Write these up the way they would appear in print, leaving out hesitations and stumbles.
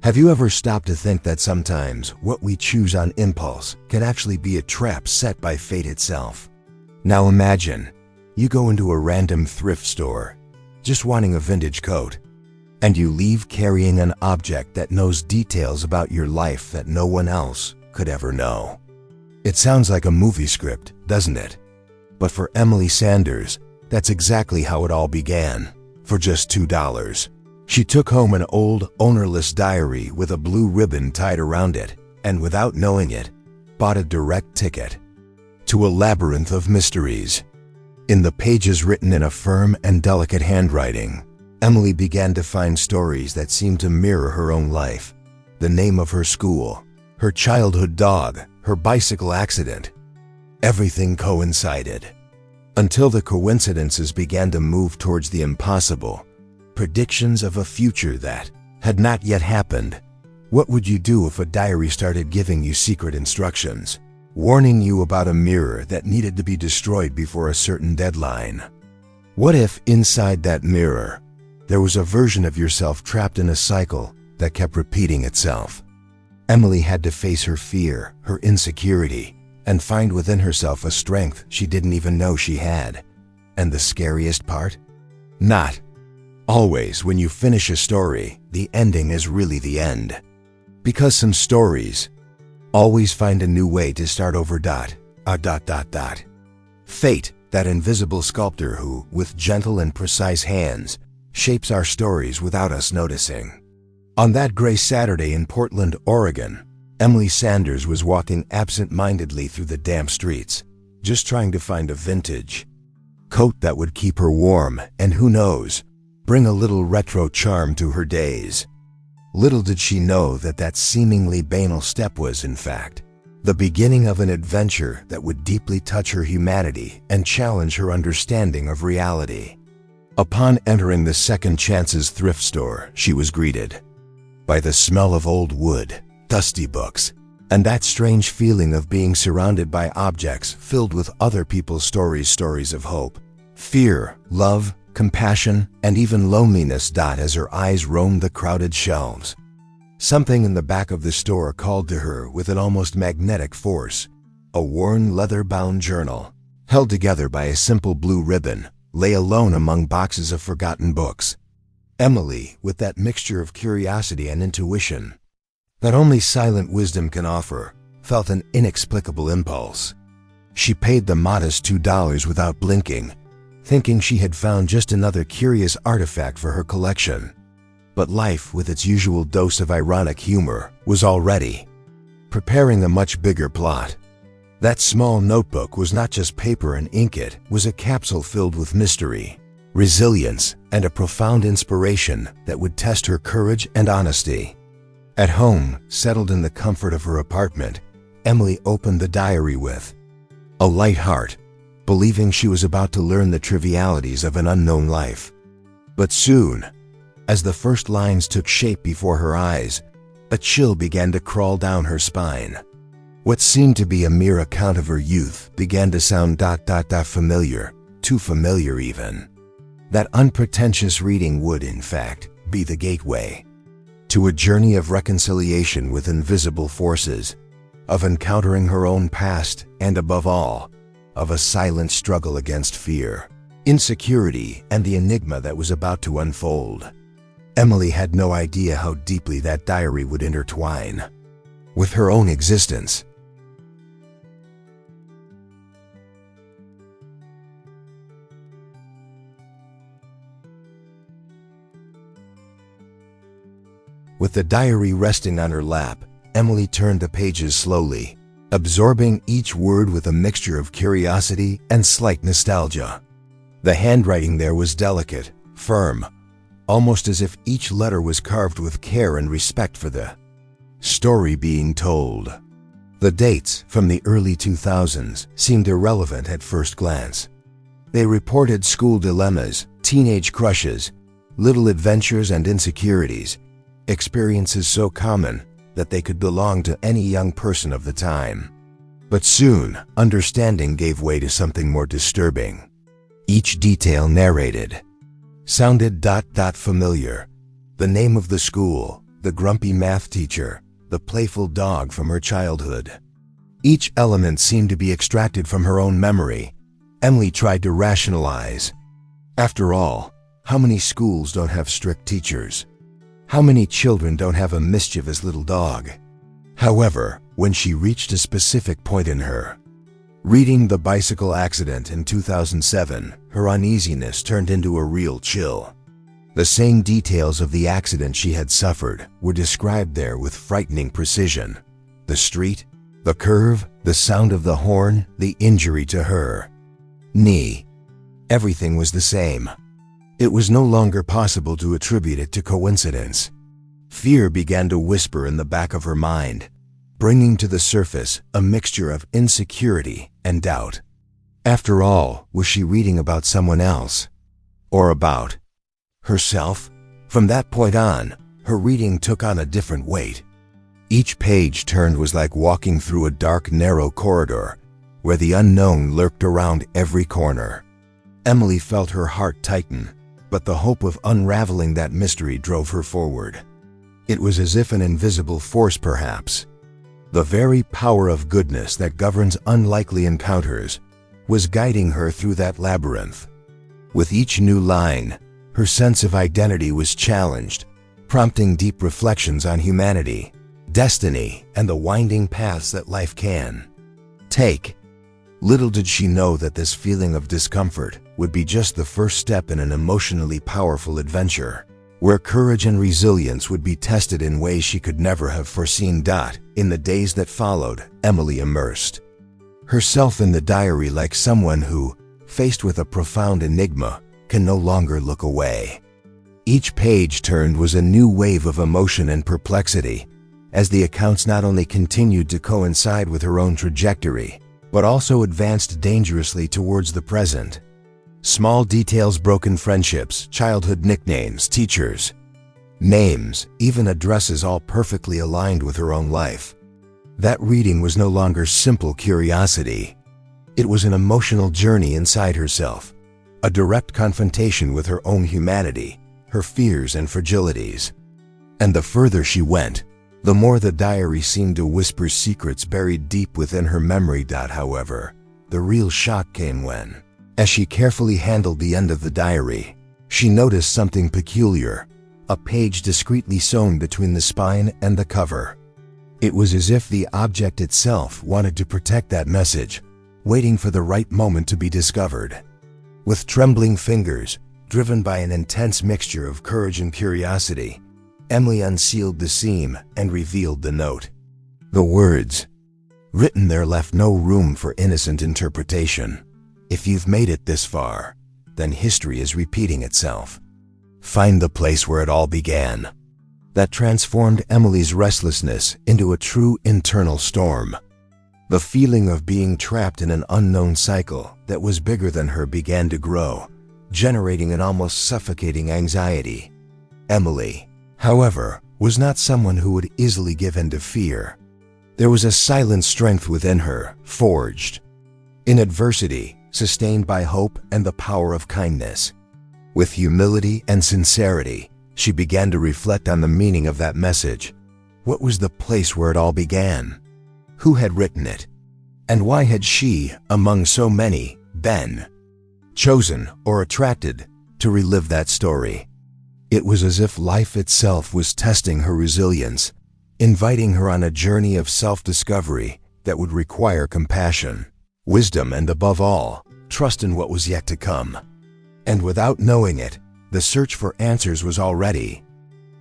Have you ever stopped to think that sometimes what we choose on impulse can actually be a trap set by fate itself? Now imagine, you go into a random thrift store, just wanting a vintage coat, and you leave carrying an object that knows details about your life that no one else could ever know. It sounds like a movie script, doesn't it? But for Emily Sanders, that's exactly how it all began. For just $2. She took home an old, ownerless diary with a blue ribbon tied around it, and without knowing it, bought a direct ticket to a labyrinth of mysteries. In the pages written in a firm and delicate handwriting, Emily began to find stories that seemed to mirror her own life. The name of her school, her childhood dog, her bicycle accident. Everything coincided. Until the coincidences began to move towards the impossible. Predictions of a future that had not yet happened. What would you do if a diary started giving you secret instructions, warning you about a mirror that needed to be destroyed before a certain deadline? What if inside that mirror, there was a version of yourself trapped in a cycle that kept repeating itself? Emily had to face her fear, her insecurity, and find within herself a strength she didn't even know she had. And the scariest part? Not always when you finish a story, the ending is really the end. Because some stories always find a new way to start over. Fate, that invisible sculptor who, with gentle and precise hands, shapes our stories without us noticing. On that gray Saturday in Portland, Oregon, Emily Sanders was walking absent-mindedly through the damp streets, just trying to find a vintage coat that would keep her warm and, who knows, bring a little retro charm to her days. Little did she know that that seemingly banal step was, in fact, the beginning of an adventure that would deeply touch her humanity and challenge her understanding of reality. Upon entering the Second Chances thrift store, she was greeted by the smell of old wood, dusty books, and that strange feeling of being surrounded by objects filled with other people's stories of hope, fear, love, compassion, and even loneliness. As her eyes roamed the crowded shelves, something in the back of the store called to her with an almost magnetic force. A worn leather-bound journal, held together by a simple blue ribbon, lay alone among boxes of forgotten books. Emily, with that mixture of curiosity and intuition that only silent wisdom can offer, felt an inexplicable impulse. She paid the modest $2 without blinking, thinking she had found just another curious artifact for her collection. But life, with its usual dose of ironic humor, was already preparing a much bigger plot. That small notebook was not just paper and ink, it was a capsule filled with mystery, resilience, and a profound inspiration that would test her courage and honesty. At home, settled in the comfort of her apartment, Emily opened the diary with a light heart, believing she was about to learn the trivialities of an unknown life. But soon, as the first lines took shape before her eyes, a chill began to crawl down her spine. What seemed to be a mere account of her youth began to sound familiar, too familiar even. That unpretentious reading would, in fact, be the gateway to a journey of reconciliation with invisible forces, of encountering her own past, and above all, of a silent struggle against fear, insecurity, and the enigma that was about to unfold. Emily had no idea how deeply that diary would intertwine with her own existence. With the diary resting on her lap, Emily turned the pages slowly, absorbing each word with a mixture of curiosity and slight nostalgia. The handwriting there was delicate, firm, almost as if each letter was carved with care and respect for the story being told. The dates, from the early 2000s, seemed irrelevant at first glance. They reported school dilemmas, teenage crushes, little adventures and insecurities, experiences so common that they could belong to any young person of the time. But soon, understanding gave way to something more disturbing. Each detail narrated sounded familiar. The name of the school, the grumpy math teacher, the playful dog from her childhood. Each element seemed to be extracted from her own memory. Emily tried to rationalize. After all, how many schools don't have strict teachers? How many children don't have a mischievous little dog? However, when she reached a specific point in her reading the bicycle accident in 2007, her uneasiness turned into a real chill. The same details of the accident she had suffered were described there with frightening precision. The street, the curve, the sound of the horn, the injury to her knee. Everything was the same. It was no longer possible to attribute it to coincidence. Fear began to whisper in the back of her mind, bringing to the surface a mixture of insecurity and doubt. After all, was she reading about someone else? Or about herself? From that point on, her reading took on a different weight. Each page turned was like walking through a dark, narrow corridor where the unknown lurked around every corner. Emily felt her heart tighten, but the hope of unraveling that mystery drove her forward. It was as if an invisible force, perhaps, the very power of goodness that governs unlikely encounters, was guiding her through that labyrinth. With each new line, her sense of identity was challenged, prompting deep reflections on humanity, destiny, and the winding paths that life can take. Little did she know that this feeling of discomfort would be just the first step in an emotionally powerful adventure, where courage and resilience would be tested in ways she could never have foreseen. In the days that followed, Emily immersed herself in the diary like someone who, faced with a profound enigma, can no longer look away. Each page turned was a new wave of emotion and perplexity, as the accounts not only continued to coincide with her own trajectory, but also advanced dangerously towards the present. Small details, broken friendships, childhood nicknames, teachers, names, even addresses, all perfectly aligned with her own life. That reading was no longer simple curiosity. It was an emotional journey inside herself, a direct confrontation with her own humanity, her fears and fragilities. And the further she went, the more the diary seemed to whisper secrets buried deep within her memory. However, the real shock came when, as she carefully handled the end of the diary, she noticed something peculiar, a page discreetly sewn between the spine and the cover. It was as if the object itself wanted to protect that message, waiting for the right moment to be discovered. With trembling fingers, driven by an intense mixture of courage and curiosity, Emily unsealed the seam and revealed the note. The words written there left no room for innocent interpretation. If you've made it this far, then history is repeating itself. Find the place where it all began. That transformed Emily's restlessness into a true internal storm. The feeling of being trapped in an unknown cycle that was bigger than her began to grow, generating an almost suffocating anxiety. Emily, however, was not someone who would easily give in to fear. There was a silent strength within her, forged in adversity, sustained by hope and the power of kindness. With humility and sincerity, she began to reflect on the meaning of that message. What was the place where it all began? Who had written it? And why had she, among so many, been chosen or attracted to relive that story? It was as if life itself was testing her resilience, inviting her on a journey of self-discovery that would require compassion, wisdom, and above all, trust in what was yet to come. And without knowing it, the search for answers was already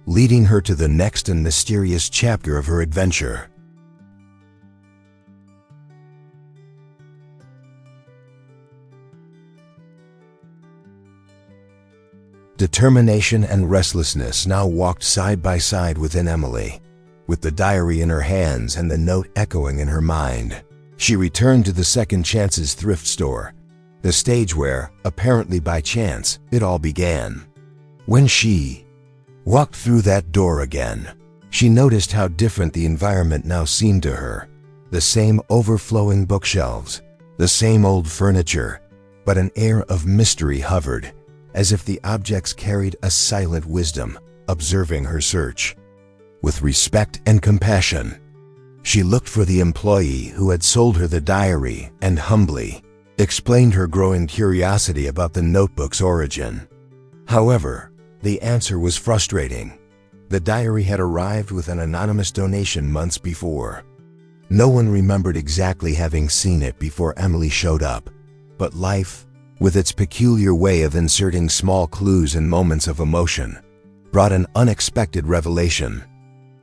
leading her to the next and mysterious chapter of her adventure. Determination and restlessness now walked side by side within Emily. With the diary in her hands and the note echoing in her mind, she returned to the Second Chance's thrift store, the stage where, apparently by chance, it all began. When she walked through that door again, she noticed how different the environment now seemed to her. The same overflowing bookshelves, the same old furniture, but an air of mystery hovered, as if the objects carried a silent wisdom, observing her search. with respect and compassion. She looked for the employee who had sold her the diary and humbly explained her growing curiosity about the notebook's origin. However, the answer was frustrating. The diary had arrived with an anonymous donation months before. No one remembered exactly having seen it before Emily showed up, but life, with its peculiar way of inserting small clues in moments of emotion, brought an unexpected revelation.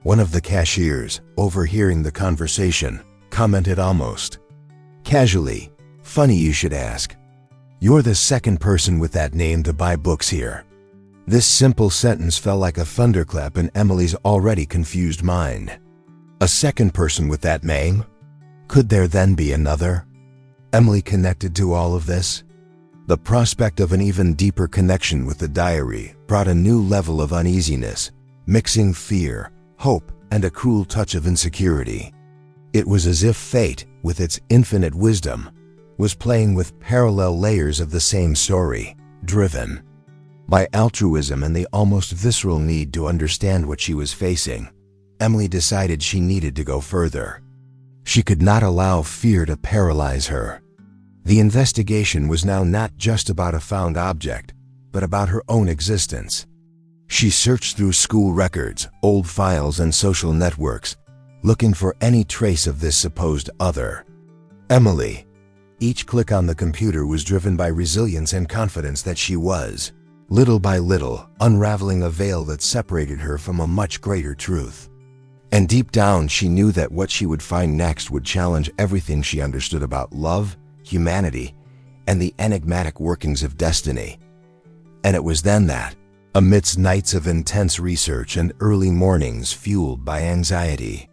One of the cashiers, overhearing the conversation, commented almost casually, "Funny you should ask. You're the second person with that name to buy books here." This simple sentence fell like a thunderclap in Emily's already confused mind. A second person with that name? Could there then be another? Emily connected to all of this. The prospect of an even deeper connection with the diary brought a new level of uneasiness, mixing fear, hope, and a cruel touch of insecurity. It was as if fate, with its infinite wisdom, was playing with parallel layers of the same story, driven by altruism and the almost visceral need to understand what she was facing. Emily decided she needed to go further. She could not allow fear to paralyze her. The investigation was now not just about a found object, but about her own existence. She searched through school records, old files, and social networks, looking for any trace of this supposed other. Emily. Each click on the computer was driven by resilience and confidence that she was, little by little, unraveling a veil that separated her from a much greater truth. And deep down, she knew that what she would find next would challenge everything she understood about love, humanity, and the enigmatic workings of destiny. And it was then that, amidst nights of intense research and early mornings fueled by anxiety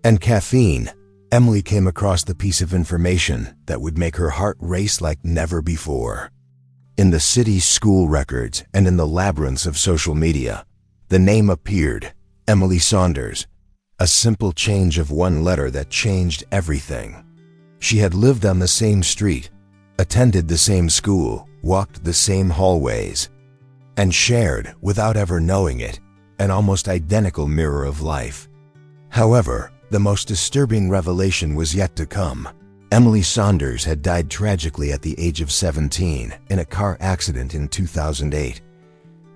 and caffeine, Emily came across the piece of information that would make her heart race like never before. In the city's school records and in the labyrinths of social media, the name appeared, Emily Saunders, a simple change of one letter that changed everything. She had lived on the same street, attended the same school, walked the same hallways, and shared, without ever knowing it, an almost identical mirror of life. However, the most disturbing revelation was yet to come. Emily Saunders had died tragically at the age of 17 in a car accident in 2008.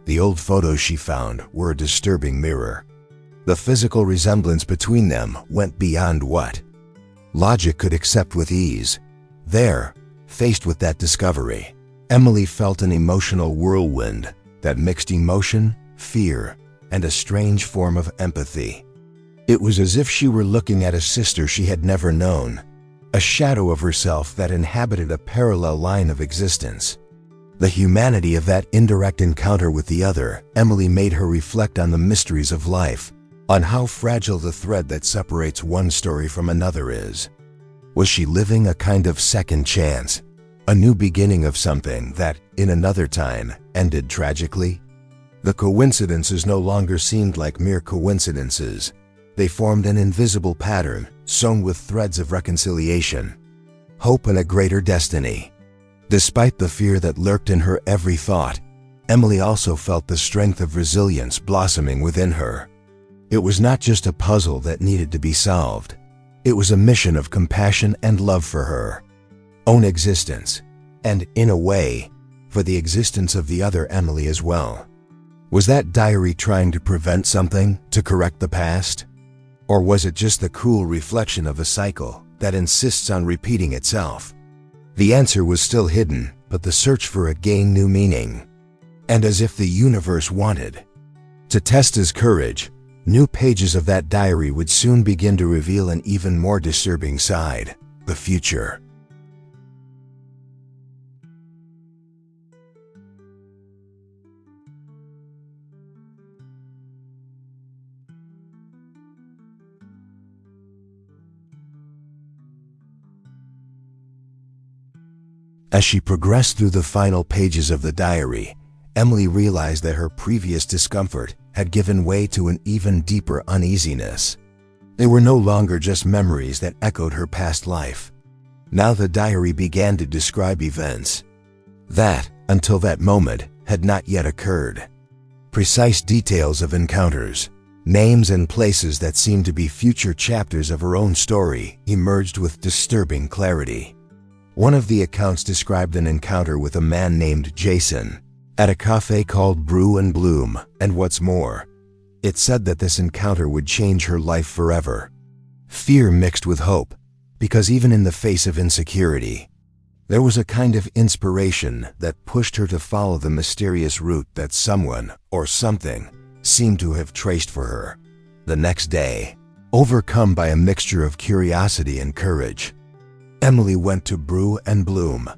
The old photos she found were a disturbing mirror. The physical resemblance between them went beyond what logic could accept with ease. There, faced with that discovery, Emily felt an emotional whirlwind that mixed emotion, fear, and a strange form of empathy. It was as if she were looking at a sister she had never known, a shadow of herself that inhabited a parallel line of existence. The humanity of that indirect encounter with the other, Emily made her reflect on the mysteries of life, on how fragile the thread that separates one story from another is. Was she living a kind of second chance, a new beginning of something that, in another time, ended tragically? The coincidences no longer seemed like mere coincidences. They formed an invisible pattern, sewn with threads of reconciliation, hope, and a greater destiny. Despite the fear that lurked in her every thought, Emily also felt the strength of resilience blossoming within her. It was not just a puzzle that needed to be solved. It was a mission of compassion and love for her own existence, and, in a way, for the existence of the other Emily as well. Was that diary trying to prevent something, to correct the past? Or was it just the cruel reflection of a cycle that insists on repeating itself? The answer was still hidden, but the search for it gained new meaning. And as if the universe wanted to test his courage, new pages of that diary would soon begin to reveal an even more disturbing side, the future. As she progressed through the final pages of the diary, Emily realized that her previous discomfort had given way to an even deeper uneasiness. They were no longer just memories that echoed her past life. Now the diary began to describe events that, until that moment, had not yet occurred. Precise details of encounters, Names and places that seemed to be future chapters of her own story emerged with disturbing clarity. One of the accounts described an encounter with a man named Jason at a cafe called Brew and Bloom, and what's more, it said that this encounter would change her life forever. Fear mixed with hope, because even in the face of insecurity, there was a kind of inspiration that pushed her to follow the mysterious route that someone or something seemed to have traced for her. The next day, overcome by a mixture of curiosity and courage, Emily went to Brew and Bloom.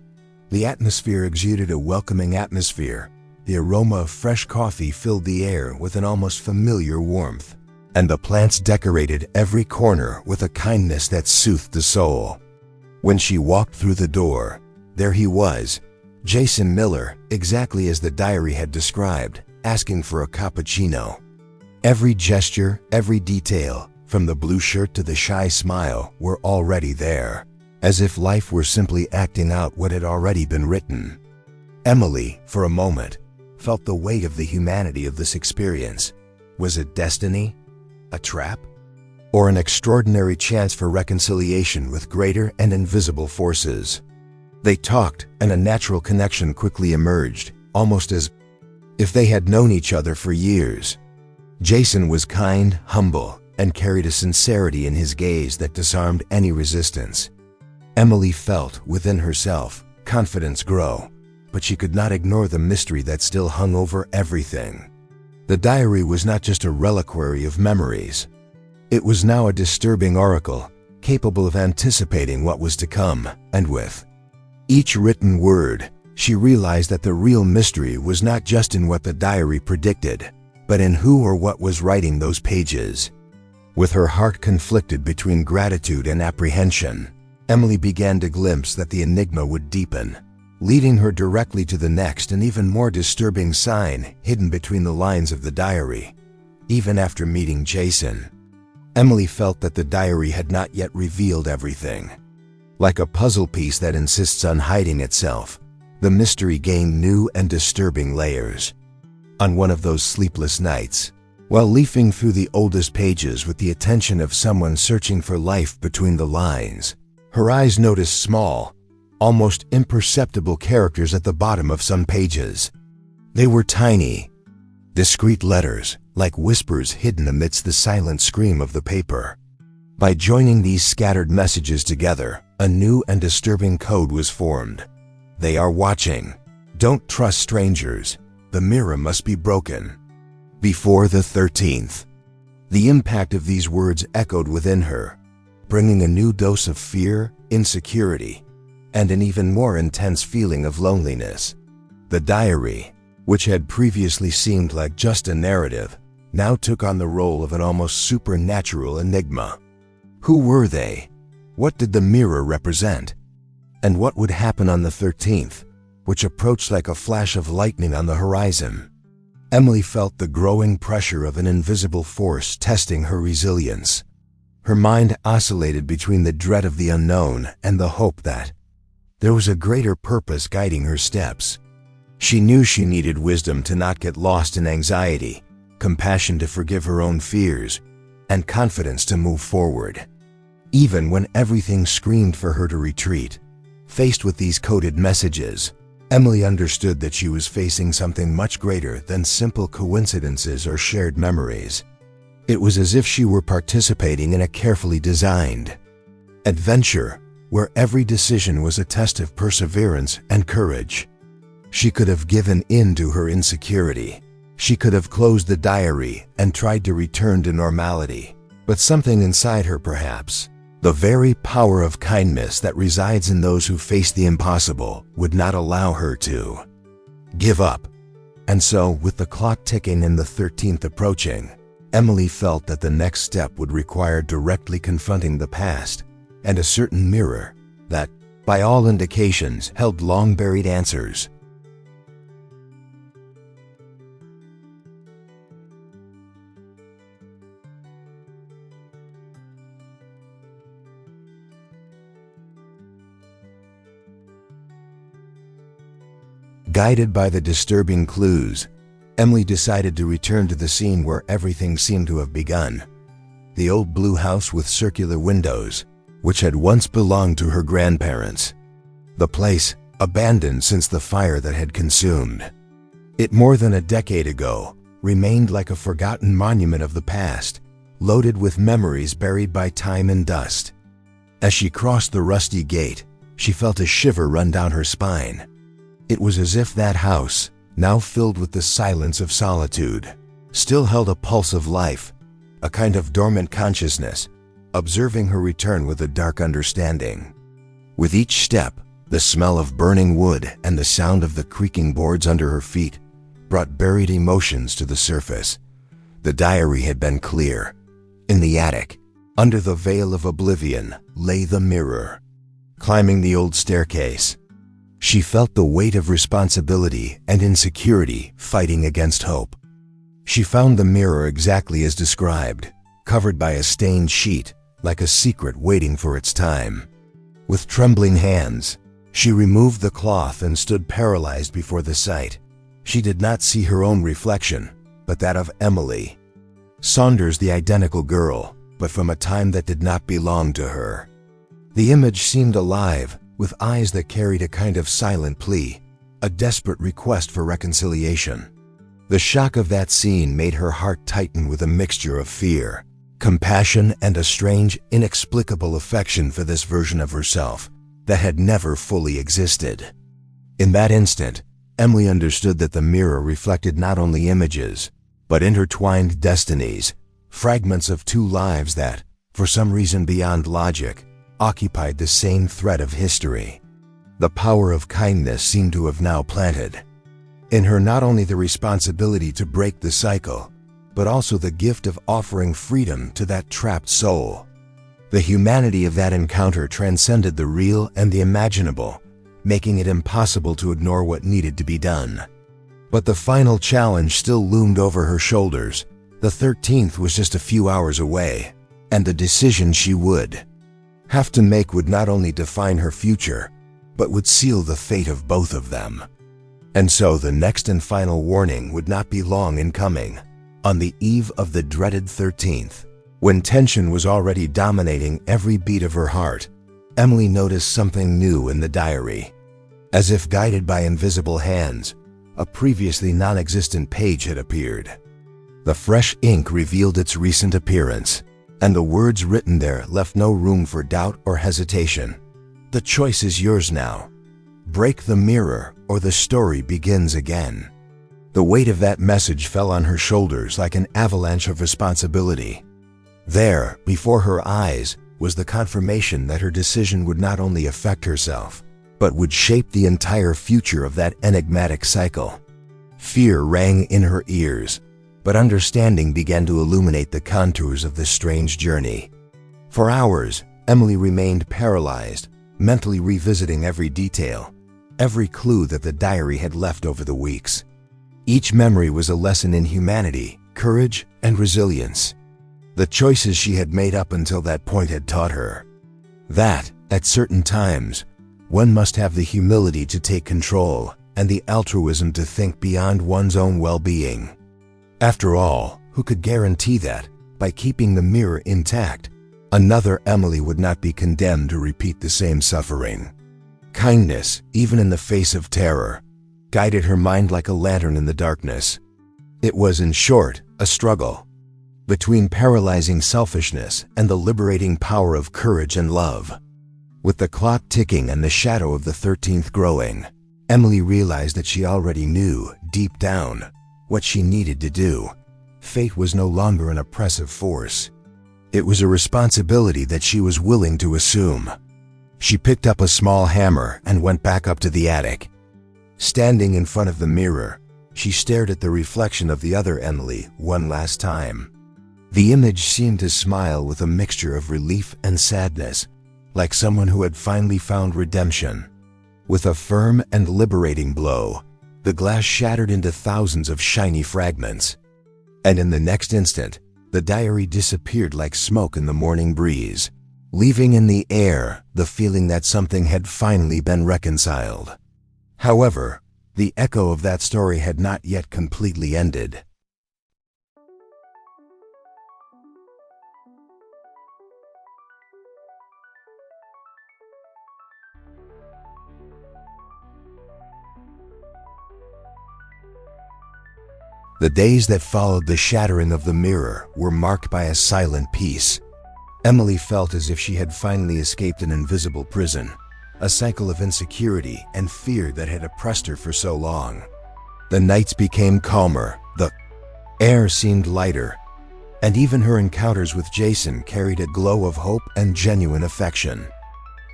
The atmosphere exuded a welcoming atmosphere. The aroma of fresh coffee filled the air with an almost familiar warmth, and the plants decorated every corner with a kindness that soothed the soul. When she walked through the door, there he was, Jason Miller, exactly as the diary had described, asking for a cappuccino. Every gesture, every detail, from the blue shirt to the shy smile, were already there, as if life were simply acting out what had already been written. Emily, for a moment, felt the weight of the humanity of this experience. Was it destiny? A trap? Or an extraordinary chance for reconciliation with greater and invisible forces? They talked, and a natural connection quickly emerged, almost as if they had known each other for years. Jason was kind, humble, and carried a sincerity in his gaze that disarmed any resistance. Emily felt, within herself, confidence grow, but she could not ignore the mystery that still hung over everything. The diary was not just a reliquary of memories. It was now a disturbing oracle, capable of anticipating what was to come, and with each written word, she realized that the real mystery was not just in what the diary predicted, but in who or what was writing those pages. With her heart conflicted between gratitude and apprehension, Emily began to glimpse that the enigma would deepen, leading her directly to the next and even more disturbing sign hidden between the lines of the diary. Even after meeting Jason, Emily felt that the diary had not yet revealed everything. Like a puzzle piece that insists on hiding itself, the mystery gained new and disturbing layers. On one of those sleepless nights, while leafing through the oldest pages with the attention of someone searching for life between the lines, her eyes noticed small, almost imperceptible characters at the bottom of some pages. They were tiny, discreet letters, like whispers hidden amidst the silent scream of the paper. By joining these scattered messages together, a new and disturbing code was formed. They are watching. Don't trust strangers. The mirror must be broken. Before the 13th. The impact of these words echoed within her, bringing a new dose of fear, insecurity, and an even more intense feeling of loneliness. The diary, which had previously seemed like just a narrative, now took on the role of an almost supernatural enigma. Who were they? What did the mirror represent? And what would happen on the 13th, which approached like a flash of lightning on the horizon? Emily felt the growing pressure of an invisible force testing her resilience. Her mind oscillated between the dread of the unknown and the hope that there was a greater purpose guiding her steps. She knew she needed wisdom to not get lost in anxiety, compassion to forgive her own fears, and confidence to move forward. Even when everything screamed for her to retreat, faced with these coded messages, Emily understood that she was facing something much greater than simple coincidences or shared memories. It was as if she were participating in a carefully designed adventure where every decision was a test of perseverance and courage. She could have given in to her insecurity. She could have closed the diary and tried to return to normality. But something inside her, perhaps, the very power of kindness that resides in those who face the impossible, would not allow her to give up. And so, with the clock ticking and the 13th approaching, Emily felt that the next step would require directly confronting the past and a certain mirror that, by all indications, held long-buried answers. Guided by the disturbing clues, Emily decided to return to the scene where everything seemed to have begun. The old blue house with circular windows, which had once belonged to her grandparents. The place, abandoned since the fire that had consumed it more than a decade ago, remained like a forgotten monument of the past, loaded with memories buried by time and dust. As she crossed the rusty gate, she felt a shiver run down her spine. It was as if that house, now filled with the silence of solitude, still held a pulse of life, a kind of dormant consciousness, observing her return with a dark understanding. With each step, the smell of burning wood and the sound of the creaking boards under her feet brought buried emotions to the surface. The diary had been clear. In the attic, under the veil of oblivion, lay the mirror. Climbing the old staircase, she felt the weight of responsibility and insecurity fighting against hope. She found the mirror exactly as described, covered by a stained sheet, like a secret waiting for its time. With trembling hands, she removed the cloth and stood paralyzed before the sight. She did not see her own reflection, but that of Emily. Saunders, the identical girl, but from a time that did not belong to her. The image seemed alive, with eyes that carried a kind of silent plea, a desperate request for reconciliation. The shock of that scene made her heart tighten with a mixture of fear, compassion, and a strange, inexplicable affection for this version of herself that had never fully existed. In that instant, Emily understood that the mirror reflected not only images, but intertwined destinies, fragments of two lives that, for some reason beyond logic, occupied the same thread of history. The power of kindness seemed to have now planted in her not only the responsibility to break the cycle, but also the gift of offering freedom to that trapped soul. The humanity of that encounter transcended the real and the imaginable, making it impossible to ignore what needed to be done. But the final challenge still loomed over her shoulders. The 13th was just a few hours away, and the decision she would have to make would not only define her future, but would seal the fate of both of them. And so the next and final warning would not be long in coming. On the eve of the dreaded 13th, when tension was already dominating every beat of her heart, Emily noticed something new in the diary. As if guided by invisible hands, a previously non-existent page had appeared. The fresh ink revealed its recent appearance, and the words written there left no room for doubt or hesitation. The choice is yours now. Break the mirror, or the story begins again. The weight of that message fell on her shoulders like an avalanche of responsibility. There, before her eyes, was the confirmation that her decision would not only affect herself, but would shape the entire future of that enigmatic cycle. Fear rang in her ears, but understanding began to illuminate the contours of this strange journey. For hours, Emily remained paralyzed, mentally revisiting every detail, every clue that the diary had left over the weeks. Each memory was a lesson in humanity, courage, and resilience. The choices she had made up until that point had taught her that, at certain times, one must have the humility to take control and the altruism to think beyond one's own well-being. After all, who could guarantee that, by keeping the mirror intact, another Emily would not be condemned to repeat the same suffering? Kindness, even in the face of terror, guided her mind like a lantern in the darkness. It was, in short, a struggle between paralyzing selfishness and the liberating power of courage and love. With the clock ticking and the shadow of the 13th growing, Emily realized that she already knew, deep down, what she needed to do. Fate was no longer an oppressive force. It was a responsibility that she was willing to assume. She picked up a small hammer and went back up to the attic. Standing in front of the mirror, she stared at the reflection of the other Emily one last time. The image seemed to smile with a mixture of relief and sadness, like someone who had finally found redemption. With a firm and liberating blow, the glass shattered into thousands of shiny fragments. And in the next instant, the diary disappeared like smoke in the morning breeze, leaving in the air the feeling that something had finally been reconciled. However, The echo of that story had not yet completely ended. The days that followed the shattering of the mirror were marked by a silent peace. Emily felt as if she had finally escaped an invisible prison, a cycle of insecurity and fear that had oppressed her for so long. The nights became calmer, the air seemed lighter, and even her encounters with Jason carried a glow of hope and genuine affection.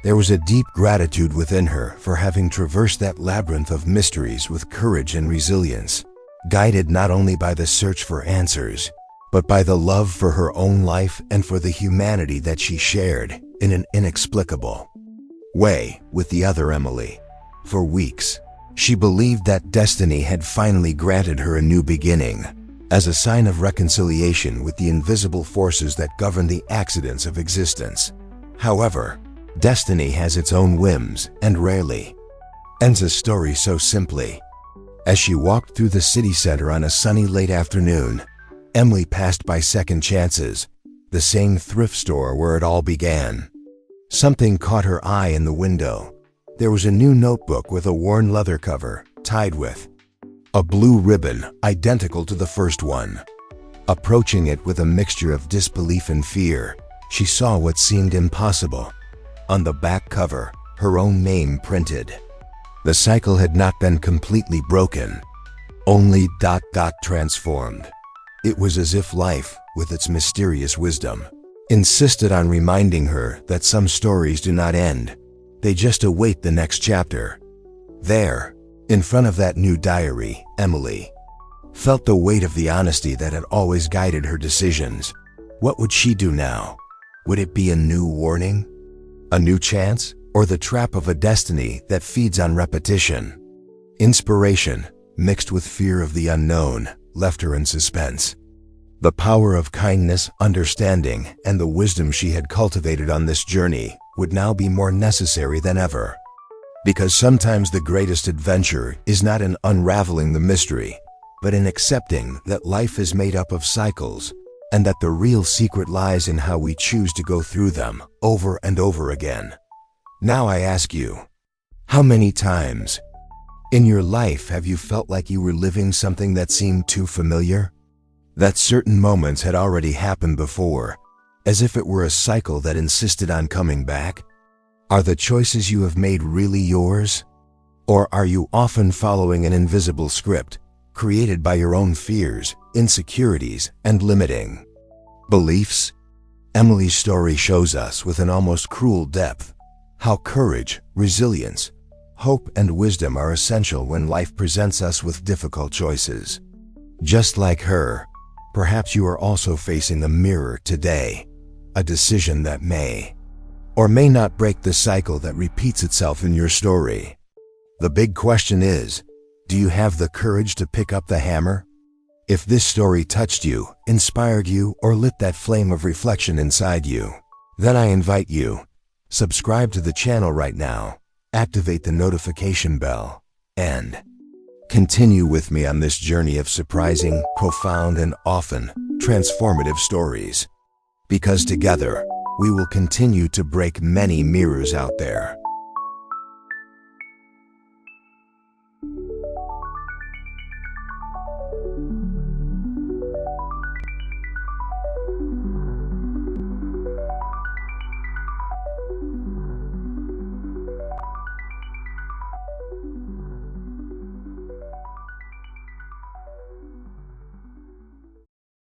There was a deep gratitude within her for having traversed that labyrinth of mysteries with courage and resilience, guided not only by the search for answers, but by the love for her own life and for the humanity that she shared in an inexplicable way with the other Emily. For weeks, she believed that destiny had finally granted her a new beginning, as a sign of reconciliation with the invisible forces that govern the accidents of existence. However, destiny has its own whims and rarely ends a story so simply. As she walked through the city center on a sunny late afternoon, Emily passed by Second Chances, the same thrift store where it all began. Something caught her eye in the window. There was a new notebook with a worn leather cover, tied with a blue ribbon identical to the first one. Approaching it with a mixture of disbelief and fear, she saw what seemed impossible. On the back cover, her own name printed. The cycle had not been completely broken, only transformed. It was as if life, with its mysterious wisdom, insisted on reminding her that some stories do not end. They just await the next chapter. There, in front of that new diary, Emily felt the weight of the honesty that had always guided her decisions. What would she do now? Would it be a new warning? A new chance? Or the trap of a destiny that feeds on repetition? Inspiration, mixed with fear of the unknown, left her in suspense. The power of kindness, understanding, and the wisdom she had cultivated on this journey would now be more necessary than ever. Because sometimes the greatest adventure is not in unraveling the mystery, but in accepting that life is made up of cycles, and that the real secret lies in how we choose to go through them over and over again. Now I ask you, how many times in your life have you felt like you were living something that seemed too familiar? That certain moments had already happened before, as if it were a cycle that insisted on coming back? Are the choices you have made really yours? Or are you often following an invisible script, created by your own fears, insecurities, and limiting beliefs? Emily's story shows us with an almost cruel depth how courage, resilience, hope, and wisdom are essential when life presents us with difficult choices. Just like her, perhaps you are also facing the mirror today, a decision that may or may not break the cycle that repeats itself in your story. The big question is, do you have the courage to pick up the hammer? If this story touched you, inspired you, or lit that flame of reflection inside you, then I invite you, subscribe to the channel right now, activate the notification bell, and continue with me on this journey of surprising, profound, and often transformative stories. Because together, we will continue to break many mirrors out there.